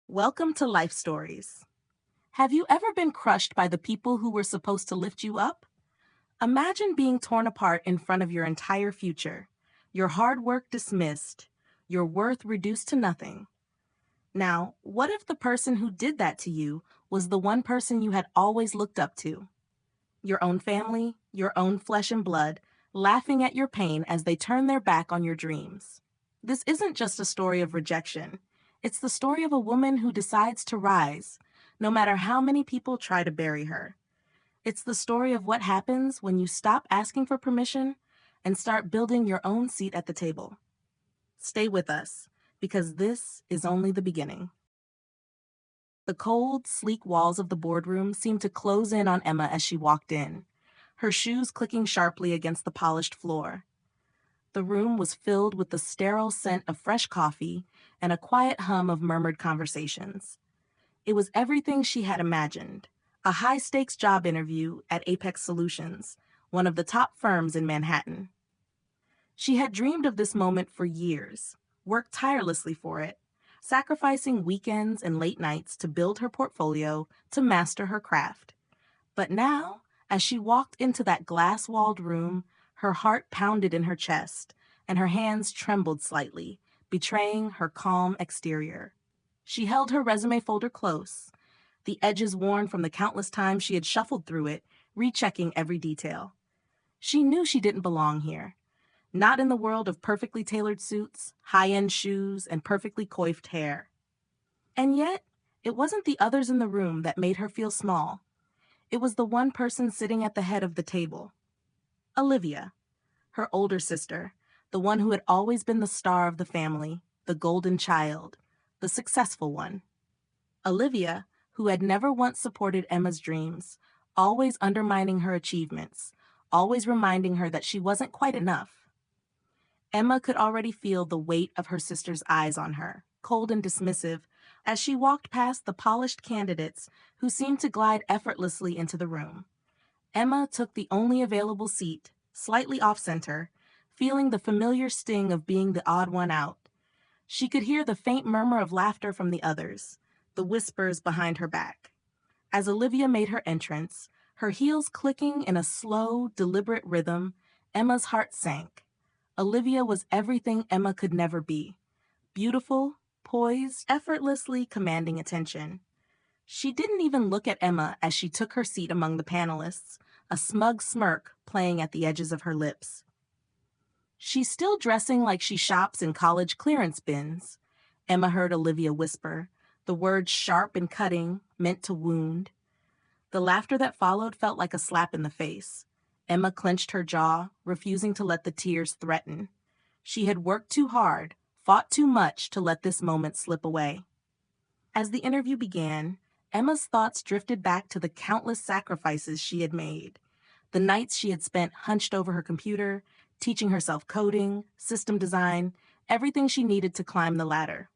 Welcome to Life Stories. Have you ever been crushed by the people who were supposed to lift you up? Imagine being torn apart in front of your entire future, your hard work dismissed, your worth reduced to nothing. Now, what if the person who did that to you was the one person you had always looked up to? Your own family, your own flesh and blood, laughing at your pain as they turn their back on your dreams. This isn't just a story of rejection. It's the story of a woman who decides to rise, no matter how many people try to bury her. It's the story of what happens when you stop asking for permission and start building your own seat at the table. Stay with us, because this is only the beginning. The cold, sleek walls of the boardroom seemed to close in on Emma as she walked in, her shoes clicking sharply against the polished floor. The room was filled with the sterile scent of fresh coffee and a quiet hum of murmured conversations. It was everything she had imagined, a high-stakes job interview at Apex Solutions, one of the top firms in Manhattan. She had dreamed of this moment for years, worked tirelessly for it, sacrificing weekends and late nights to build her portfolio, to master her craft. But now, as she walked into that glass-walled room, her heart pounded in her chest, and her hands trembled slightly, betraying her calm exterior. She held her resume folder close, the edges worn from the countless times she had shuffled through it, rechecking every detail. She knew she didn't belong here. Not in the world of perfectly tailored suits, high-end shoes, and perfectly coiffed hair. And yet, it wasn't the others in the room that made her feel small. It was the one person sitting at the head of the table. Olivia, her older sister, the one who had always been the star of the family, the golden child, the successful one. Olivia, who had never once supported Emma's dreams, always undermining her achievements, always reminding her that she wasn't quite enough. Emma could already feel the weight of her sister's eyes on her, cold and dismissive, as she walked past the polished candidates who seemed to glide effortlessly into the room. Emma took the only available seat, slightly off-center, feeling the familiar sting of being the odd one out. She could hear the faint murmur of laughter from the others, the whispers behind her back. As Olivia made her entrance, her heels clicking in a slow, deliberate rhythm, Emma's heart sank. Olivia was everything Emma could never be. Beautiful, poised, effortlessly commanding attention. She didn't even look at Emma as she took her seat among the panelists, a smug smirk playing at the edges of her lips. "She's still dressing like she shops in college clearance bins," Emma heard Olivia whisper, the words sharp and cutting, meant to wound. The laughter that followed felt like a slap in the face. Emma clenched her jaw, refusing to let the tears threaten. She had worked too hard, fought too much to let this moment slip away. As the interview began, Emma's thoughts drifted back to the countless sacrifices she had made, the nights she had spent hunched over her computer, teaching herself coding, system design, everything she needed to climb the ladder.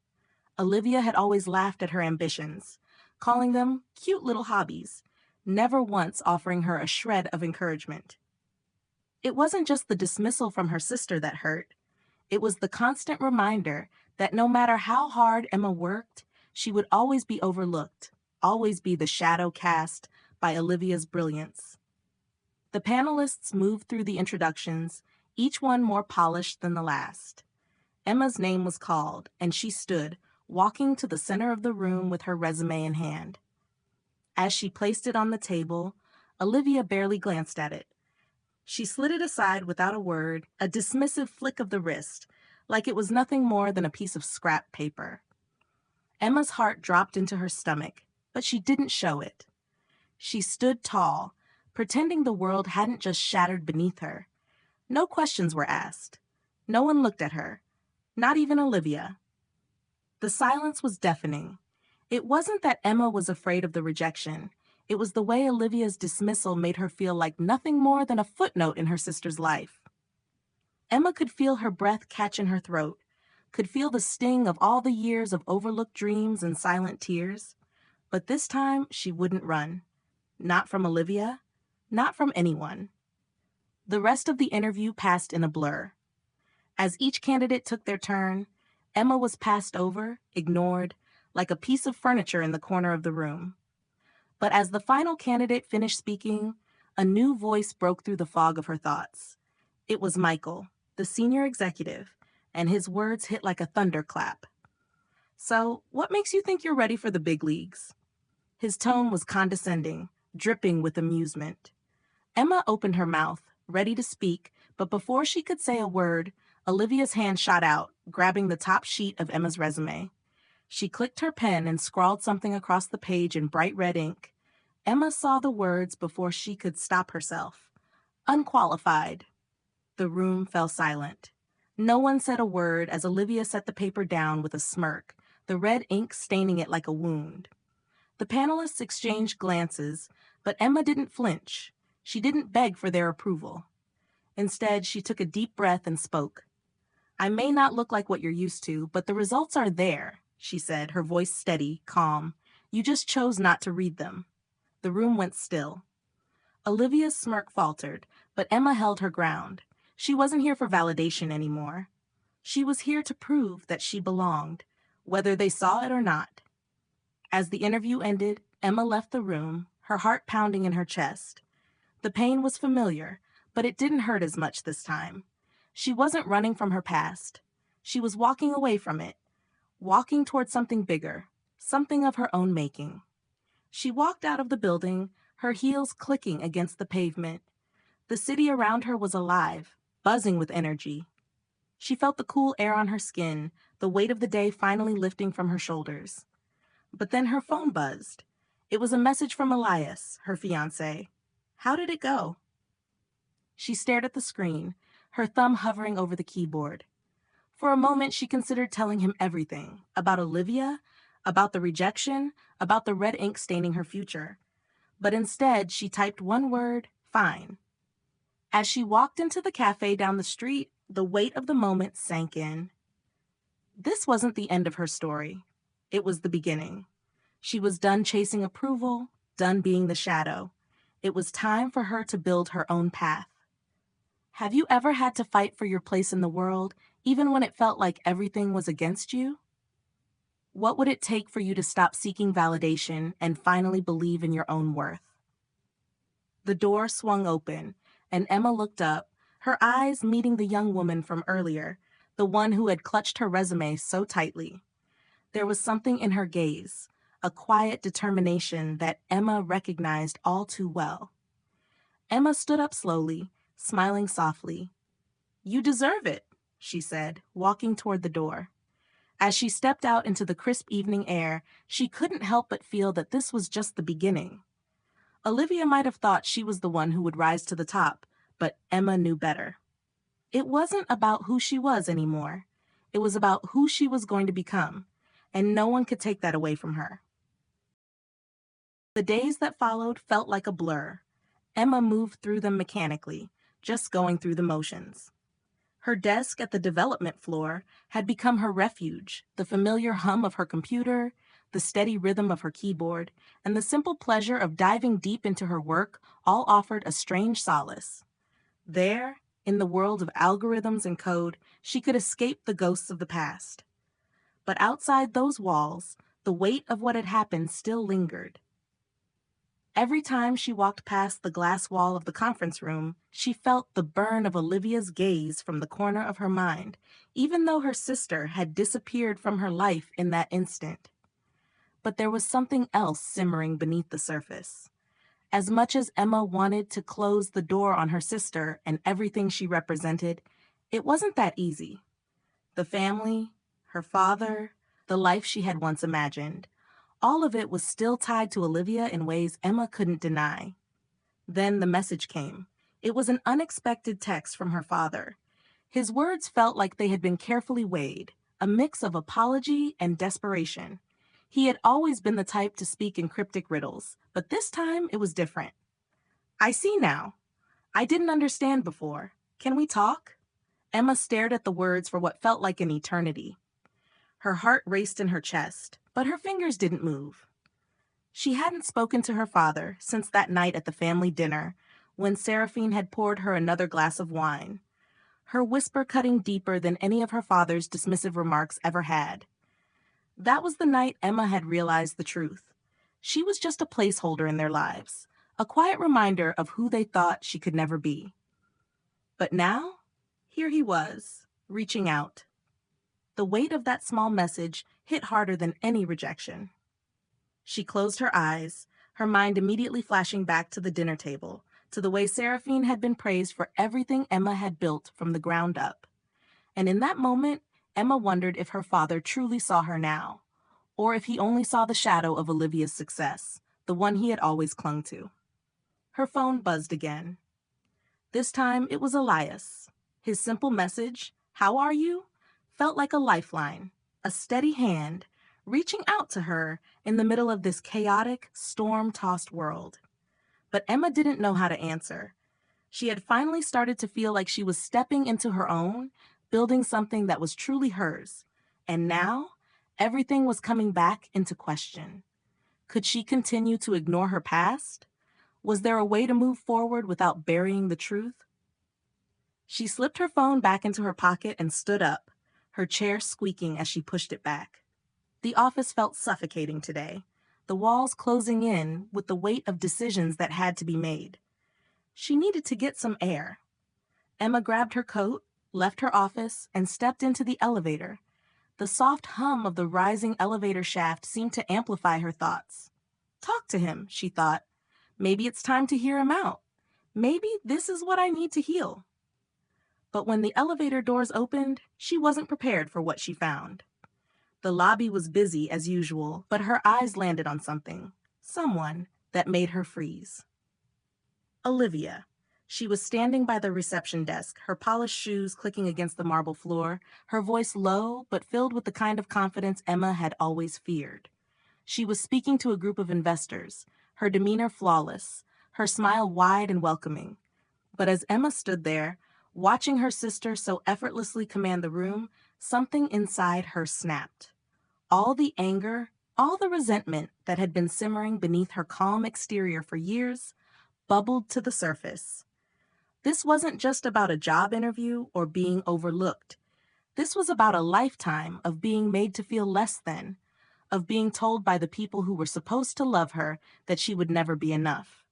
Olivia had always laughed at her ambitions, calling them cute little hobbies, never once offering her a shred of encouragement. It wasn't just the dismissal from her sister that hurt. It was the constant reminder that no matter how hard Emma worked, she would always be overlooked, always be the shadow cast by Olivia's brilliance. The panelists moved through the introductions, each one more polished than the last. Emma's name was called, and she stood, walking to the center of the room with her resume in hand. As she placed it on the table, Olivia barely glanced at it. She slid it aside without a word, a dismissive flick of the wrist, like it was nothing more than a piece of scrap paper. Emma's heart dropped into her stomach, but she didn't show it. She stood tall, pretending the world hadn't just shattered beneath her. No questions were asked. No one looked at her, not even Olivia. The silence was deafening. It wasn't that Emma was afraid of the rejection. It was the way Olivia's dismissal made her feel like nothing more than a footnote in her sister's life. Emma could feel her breath catch in her throat, could feel the sting of all the years of overlooked dreams and silent tears. But this time, she wouldn't run. Not from Olivia, not from anyone. The rest of the interview passed in a blur. As each candidate took their turn, Emma was passed over, ignored, like a piece of furniture in the corner of the room. But as the final candidate finished speaking, a new voice broke through the fog of her thoughts. It was Michael, the senior executive, and his words hit like a thunderclap. "So, what makes you think you're ready for the big leagues?" His tone was condescending, dripping with amusement. Emma opened her mouth, ready to speak, but before she could say a word, Olivia's hand shot out, grabbing the top sheet of Emma's resume. She clicked her pen and scrawled something across the page in bright red ink. Emma saw the words before she could stop herself. Unqualified. The room fell silent. No one said a word as Olivia set the paper down with a smirk, the red ink staining it like a wound. The panelists exchanged glances, but Emma didn't flinch. She didn't beg for their approval. Instead, she took a deep breath and spoke. "I may not look like what you're used to, but the results are there," she said, her voice steady, calm. "You just chose not to read them." The room went still. Olivia's smirk faltered, but Emma held her ground. She wasn't here for validation anymore. She was here to prove that she belonged, whether they saw it or not. As the interview ended, Emma left the room, her heart pounding in her chest. The pain was familiar, but it didn't hurt as much this time. She wasn't running from her past. She was walking away from it, walking toward something bigger, something of her own making. She walked out of the building, her heels clicking against the pavement. The city around her was alive, buzzing with energy. She felt the cool air on her skin, the weight of the day finally lifting from her shoulders. But then her phone buzzed. It was a message from Elias, her fiancé. How did it go? She stared at the screen, her thumb hovering over the keyboard. For a moment, she considered telling him everything, about Olivia, about the rejection, about the red ink staining her future. But instead, she typed one word, fine. As she walked into the cafe down the street, the weight of the moment sank in. This wasn't the end of her story. It was the beginning. She was done chasing approval, done being the shadow. It was time for her to build her own path. Have you ever had to fight for your place in the world, even when it felt like everything was against you? What would it take for you to stop seeking validation and finally believe in your own worth? The door swung open, and Emma looked up, her eyes meeting the young woman from earlier, the one who had clutched her resume so tightly. There was something in her gaze, a quiet determination that Emma recognized all too well. Emma stood up slowly, smiling softly. "You deserve it," she said, walking toward the door. As she stepped out into the crisp evening air, she couldn't help but feel that this was just the beginning. Olivia might have thought she was the one who would rise to the top, but Emma knew better. It wasn't about who she was anymore. It was about who she was going to become, and no one could take that away from her. The days that followed felt like a blur. Emma moved through them mechanically, just going through the motions. Her desk at the development floor had become her refuge, the familiar hum of her computer, the steady rhythm of her keyboard, and the simple pleasure of diving deep into her work all offered a strange solace. There, in the world of algorithms and code, she could escape the ghosts of the past. But outside those walls, the weight of what had happened still lingered. Every time she walked past the glass wall of the conference room, she felt the burn of Olivia's gaze from the corner of her mind, even though her sister had disappeared from her life in that instant. But there was something else simmering beneath the surface. As much as Emma wanted to close the door on her sister and everything she represented, it wasn't that easy. The family, her father, the life she had once imagined, all of it was still tied to Olivia in ways Emma couldn't deny. Then the message came. It was an unexpected text from her father. His words felt like they had been carefully weighed, a mix of apology and desperation. He had always been the type to speak in cryptic riddles, but this time it was different. "I see now. I didn't understand before. Can we talk?" Emma stared at the words for what felt like an eternity. Her heart raced in her chest, but her fingers didn't move. She hadn't spoken to her father since that night at the family dinner, when Seraphine had poured her another glass of wine, her whisper cutting deeper than any of her father's dismissive remarks ever had. That was the night Emma had realized the truth. She was just a placeholder in their lives, a quiet reminder of who they thought she could never be. But now, here he was, reaching out. The weight of that small message hit harder than any rejection. She closed her eyes, her mind immediately flashing back to the dinner table, to the way Seraphine had been praised for everything Emma had built from the ground up. And in that moment, Emma wondered if her father truly saw her now, or if he only saw the shadow of Olivia's success, the one he had always clung to. Her phone buzzed again. This time it was Elias. His simple message, "How are you?" felt like a lifeline, a steady hand, reaching out to her in the middle of this chaotic, storm-tossed world. But Emma didn't know how to answer. She had finally started to feel like she was stepping into her own, building something that was truly hers. And now, everything was coming back into question. Could she continue to ignore her past? Was there a way to move forward without burying the truth? She slipped her phone back into her pocket and stood up, her chair squeaking as she pushed it back. The office felt suffocating today, the walls closing in with the weight of decisions that had to be made. She needed to get some air. Emma grabbed her coat, left her office, and stepped into the elevator. The soft hum of the rising elevator shaft seemed to amplify her thoughts. Talk to him, she thought. Maybe it's time to hear him out. Maybe this is what I need to heal. But when the elevator doors opened, she wasn't prepared for what she found. The lobby was busy as usual, but her eyes landed on something, someone that made her freeze. Olivia. She was standing by the reception desk, her polished shoes clicking against the marble floor, her voice low but filled with the kind of confidence Emma had always feared. She was speaking to a group of investors, her demeanor flawless, her smile wide and welcoming. But as Emma stood there, watching her sister so effortlessly command the room, something inside her snapped. All the anger, all the resentment that had been simmering beneath her calm exterior for years bubbled to the surface. This wasn't just about a job interview or being overlooked. This was about a lifetime of being made to feel less than, of being told by the people who were supposed to love her that she would never be enough.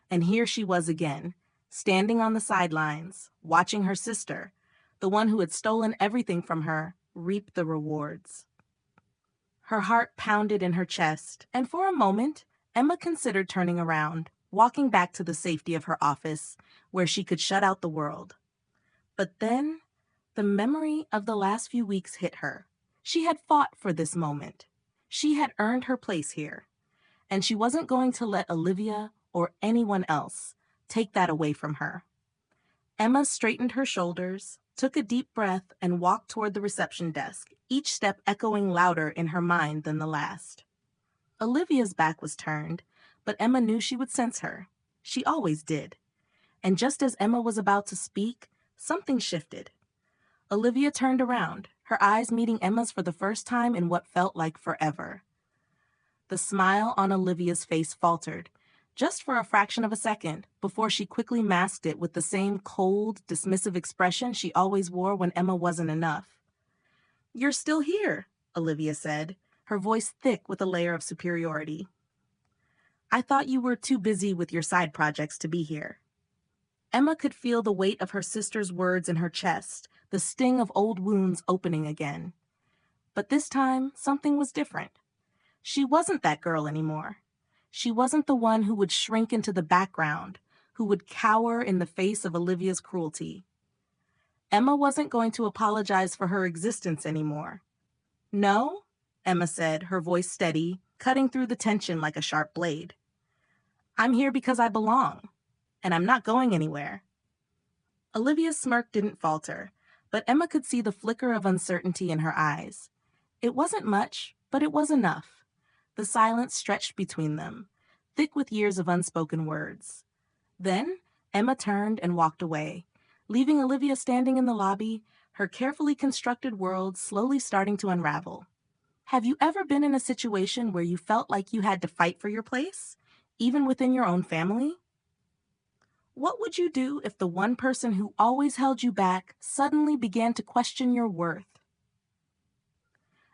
And here she was again, standing on the sidelines, watching her sister, the one who had stolen everything from her, reap the rewards. Her heart pounded in her chest, and for a moment, Emma considered turning around, walking back to the safety of her office, where she could shut out the world. But then, the memory of the last few weeks hit her. She had fought for this moment. She had earned her place here, and she wasn't going to let Olivia or anyone else take that away from her. Emma straightened her shoulders, took a deep breath, and walked toward the reception desk, each step echoing louder in her mind than the last. Olivia's back was turned, but Emma knew she would sense her. She always did. And just as Emma was about to speak, something shifted. Olivia turned around, her eyes meeting Emma's for the first time in what felt like forever. The smile on Olivia's face faltered, just for a fraction of a second, before she quickly masked it with the same cold, dismissive expression she always wore when Emma wasn't enough. "You're still here," Olivia said, her voice thick with a layer of superiority. "I thought you were too busy with your side projects to be here." Emma could feel the weight of her sister's words in her chest, the sting of old wounds opening again. But this time, something was different. She wasn't that girl anymore. She wasn't the one who would shrink into the background, who would cower in the face of Olivia's cruelty. Emma wasn't going to apologize for her existence anymore. "No," Emma said, her voice steady, cutting through the tension like a sharp blade. "I'm here because I belong, and I'm not going anywhere." Olivia's smirk didn't falter, but Emma could see the flicker of uncertainty in her eyes. It wasn't much, but it was enough. The silence stretched between them, thick with years of unspoken words. Then Emma turned and walked away, leaving Olivia standing in the lobby, her carefully constructed world slowly starting to unravel. Have you ever been in a situation where you felt like you had to fight for your place, even within your own family? What would you do if the one person who always held you back suddenly began to question your worth?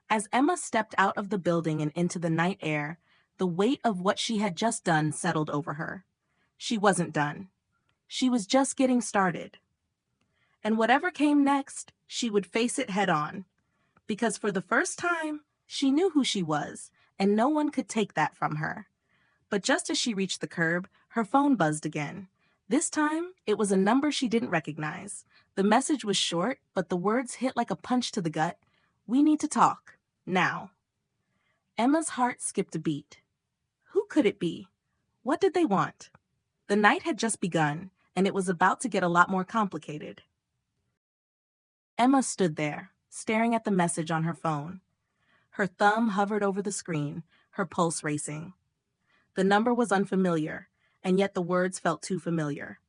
As Emma stepped out of the building and into the night air, the weight of what she had just done settled over her. She wasn't done. She was just getting started. And whatever came next, she would face it head on. Because for the first time, she knew who she was, and no one could take that from her. But just as she reached the curb, her phone buzzed again. This time, it was a number she didn't recognize. The message was short, but the words hit like a punch to the gut. "We need to talk. Now." Emma's heart skipped a beat. Who could it be? What did they want? The night had just begun, and it was about to get a lot more complicated. Emma stood there, staring at the message on her phone. Her thumb hovered over the screen, her pulse racing. The number was unfamiliar, and yet the words felt too familiar.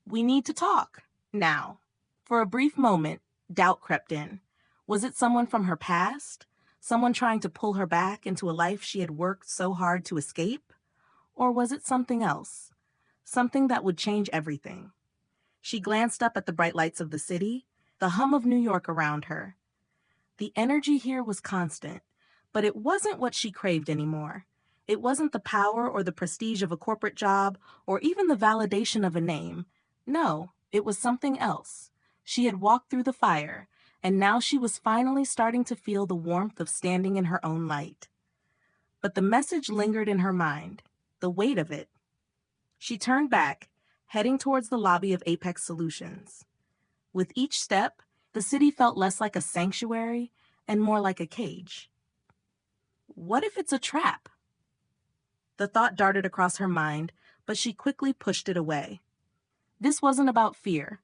"We need to talk. Now." For a brief moment, doubt crept in. Was it someone from her past? Someone trying to pull her back into a life she had worked so hard to escape? Or was it something else? Something that would change everything. She glanced up at the bright lights of the city, the hum of New York around her. The energy here was constant, but it wasn't what she craved anymore. It wasn't the power or the prestige of a corporate job or even the validation of a name. No, it was something else. She had walked through the fire, and now she was finally starting to feel the warmth of standing in her own light. But the message lingered in her mind, the weight of it. She turned back, heading towards the lobby of Apex Solutions. With each step, the city felt less like a sanctuary and more like a cage. What if it's a trap? The thought darted across her mind, but she quickly pushed it away. This wasn't about fear.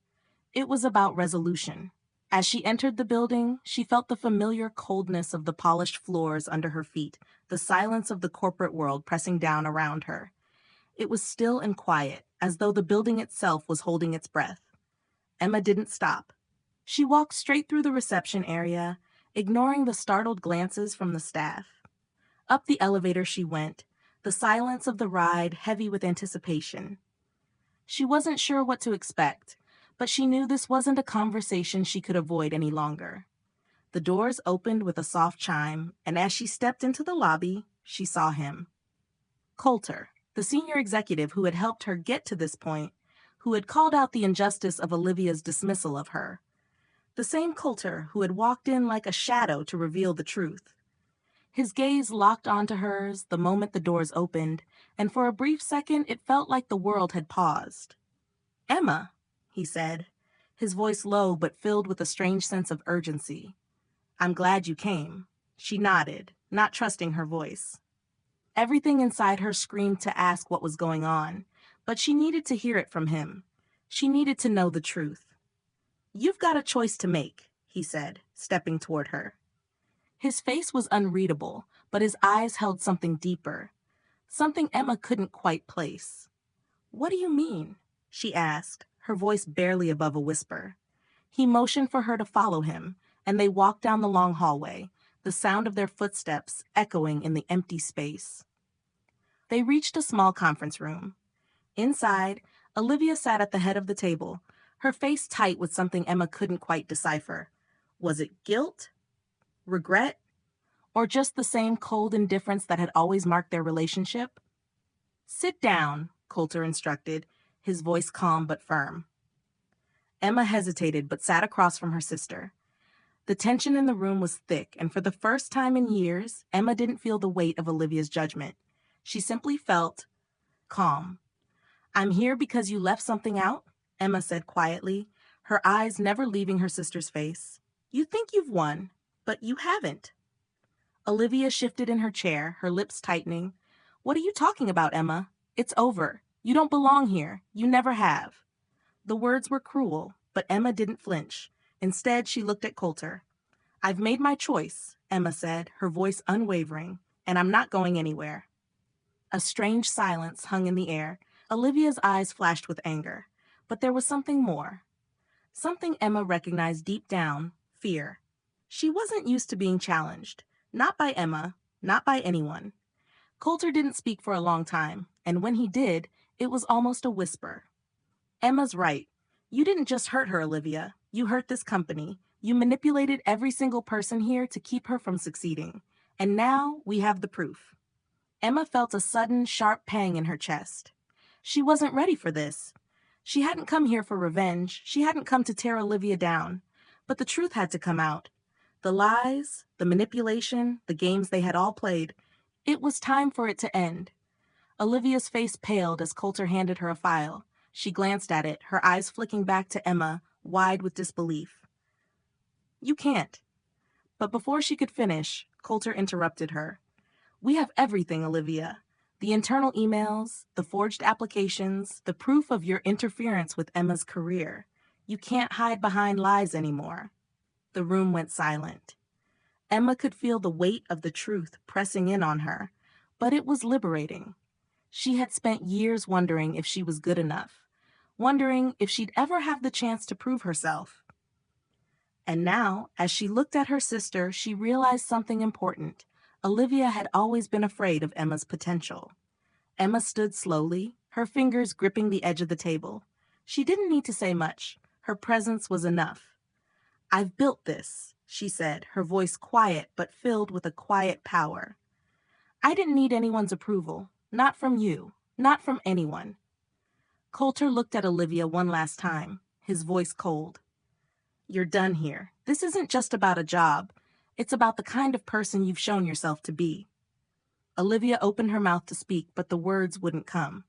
It was about resolution. As she entered the building, she felt the familiar coldness of the polished floors under her feet, the silence of the corporate world pressing down around her. It was still and quiet, as though the building itself was holding its breath. Emma didn't stop. She walked straight through the reception area, ignoring the startled glances from the staff. Up the elevator she went, the silence of the ride heavy with anticipation. She wasn't sure what to expect, but she knew this wasn't a conversation she could avoid any longer. The doors opened with a soft chime, and as she stepped into the lobby, she saw him. Coulter, the senior executive who had helped her get to this point, who had called out the injustice of Olivia's dismissal of her. The same Coulter who had walked in like a shadow to reveal the truth. His gaze locked onto hers the moment the doors opened, and for a brief second it felt like the world had paused. "Emma," he said, his voice low but filled with a strange sense of urgency. "I'm glad you came." She nodded, not trusting her voice. Everything inside her screamed to ask what was going on, but she needed to hear it from him. She needed to know the truth. "You've got a choice to make," he said, stepping toward her. His face was unreadable, but his eyes held something deeper, something Emma couldn't quite place. "What do you mean?" she asked, her voice barely above a whisper. He motioned for her to follow him, and they walked down the long hallway, the sound of their footsteps echoing in the empty space. They reached a small conference room. Inside, Olivia sat at the head of the table, her face tight with something Emma couldn't quite decipher. Was it guilt? Regret? Or just the same cold indifference that had always marked their relationship? "Sit down," Coulter instructed, his voice calm but firm. Emma hesitated but sat across from her sister. The tension in the room was thick, and for the first time in years, Emma didn't feel the weight of Olivia's judgment. She simply felt calm. "I'm here because you left something out," Emma said quietly, her eyes never leaving her sister's face. "You think you've won, but you haven't." Olivia shifted in her chair, her lips tightening. "What are you talking about, Emma? It's over. You don't belong here. You never have." The words were cruel, but Emma didn't flinch. Instead, she looked at Coulter. "I've made my choice," Emma said, her voice unwavering, "and I'm not going anywhere." A strange silence hung in the air. Olivia's eyes flashed with anger. But there was something more. Something Emma recognized deep down, fear. She wasn't used to being challenged. Not by Emma, not by anyone. Coulter didn't speak for a long time, and when he did, it was almost a whisper. "Emma's right. You didn't just hurt her, Olivia. You hurt this company. You manipulated every single person here to keep her from succeeding. And now we have the proof. Emma felt a sudden, sharp pang in her chest. She wasn't ready for this. She hadn't come here for revenge. She hadn't come to tear Olivia down. But the truth had to come out. The lies, the manipulation, the games they had all played. It was time for it to end. Olivia's face paled as Coulter handed her a file. She glanced at it, her eyes flicking back to Emma, wide with disbelief. You can't. But before she could finish, Coulter interrupted her. We have everything, Olivia. The internal emails, the forged applications, the proof of your interference with Emma's career. You can't hide behind lies anymore. The room went silent. Emma could feel the weight of the truth pressing in on her, but it was liberating. She had spent years wondering if she was good enough, wondering if she'd ever have the chance to prove herself. And now, as she looked at her sister, she realized something important. Olivia had always been afraid of Emma's potential. Emma stood slowly, her fingers gripping the edge of the table. She didn't need to say much. Her presence was enough. I've built this, she said, her voice quiet but filled with a quiet power. I didn't need anyone's approval. Not from you. Not from anyone. Coulter looked at Olivia one last time, his voice cold. You're done here. This isn't just about a job. It's about the kind of person you've shown yourself to be. Olivia opened her mouth to speak, but the words wouldn't come.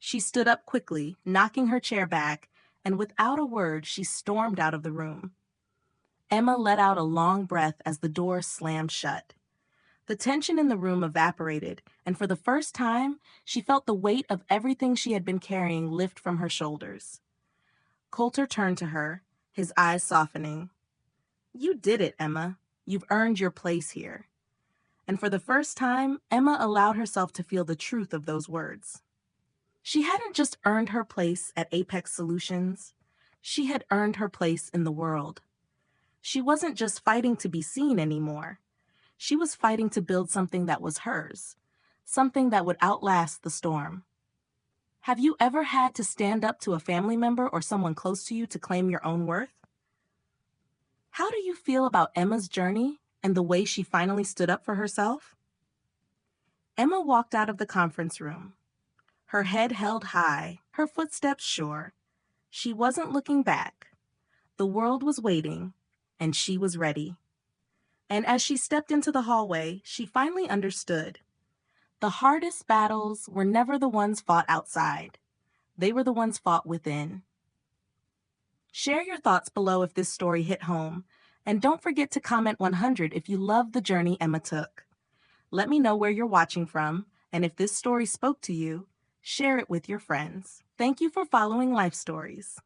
She stood up quickly, knocking her chair back, and without a word, she stormed out of the room. Emma let out a long breath as the door slammed shut. The tension in the room evaporated, and for the first time, she felt the weight of everything she had been carrying lift from her shoulders. Coulter turned to her, his eyes softening. You did it, Emma. You've earned your place here. And for the first time, Emma allowed herself to feel the truth of those words. She hadn't just earned her place at Apex Solutions. She had earned her place in the world. She wasn't just fighting to be seen anymore. She was fighting to build something that was hers, something that would outlast the storm. Have you ever had to stand up to a family member or someone close to you to claim your own worth? How do you feel about Emma's journey and the way she finally stood up for herself? Emma walked out of the conference room, her head held high, her footsteps sure. She wasn't looking back. The world was waiting, and she was ready. And as she stepped into the hallway, she finally understood. The hardest battles were never the ones fought outside. They were the ones fought within. Share your thoughts below if this story hit home, and don't forget to comment 100 if you love the journey Emma took. Let me know where you're watching from, and if this story spoke to you, share it with your friends. Thank you for following Life Stories.